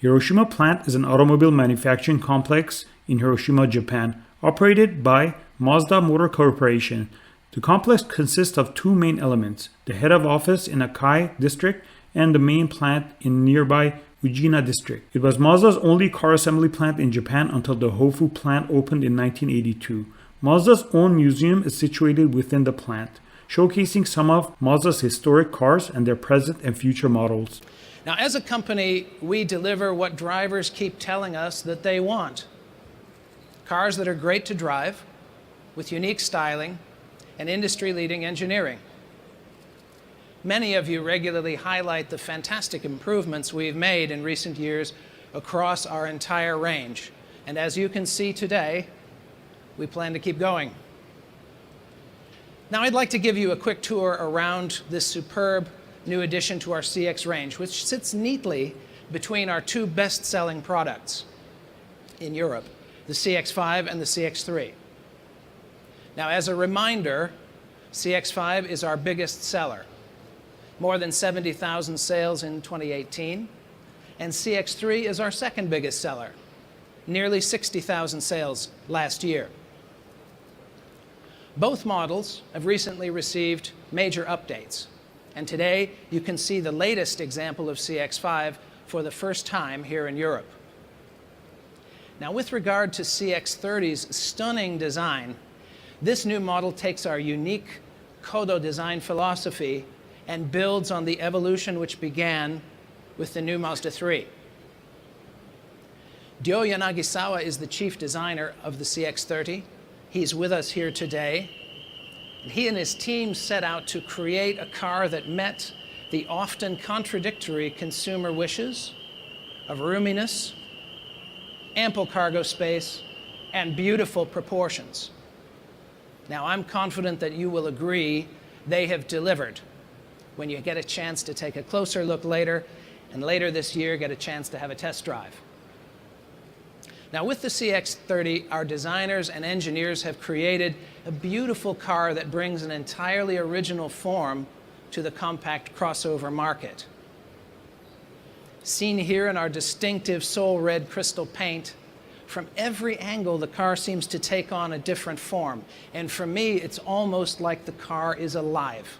Hiroshima Plant is an automobile manufacturing complex in Hiroshima, Japan, operated by Mazda Motor Corporation. The complex consists of two main elements, the head of office in Aki District and the main plant in nearby Ujina District. It was Mazda's only car assembly plant in Japan until the Hofu Plant opened in 1982. Mazda's own museum is situated within the plant, showcasing some of Mazda's historic cars and their present and future models. Now, as a company, we deliver what drivers keep telling us that they want. Cars that are great to drive, with unique styling and industry-leading engineering. Many of you regularly highlight the fantastic improvements we've made in recent years across our entire range. And as you can see today, we plan to keep going. Now, I'd like to give you a quick tour around this superb new addition to our CX range, which sits neatly between our two best-selling products in Europe, the CX-5 and the CX-3. Now, as a reminder, CX-5 is our biggest seller, more than 70,000 sales in 2018, and CX-3 is our second biggest seller, nearly 60,000 sales last year. Both models have recently received major updates, and today you can see the latest example of CX-5 for the first time here in Europe. Now, with regard to CX-30's stunning design, this new model takes our unique Kodo design philosophy and builds on the evolution which began with the new Mazda 3. Ryo Yanagisawa is the chief designer of the CX-30. He's with us here today. He and his team set out to create a car that met the often contradictory consumer wishes of roominess, ample cargo space, and beautiful proportions. Now, I'm confident that you will agree they have delivered when you get a chance to take a closer look later, and later this year get a chance to have a test drive. Now, with the CX-30, our designers and engineers have created a beautiful car that brings an entirely original form to the compact crossover market. Seen here in our distinctive soul red crystal paint, from every angle the car seems to take on a different form. And for me, it's almost like the car is alive.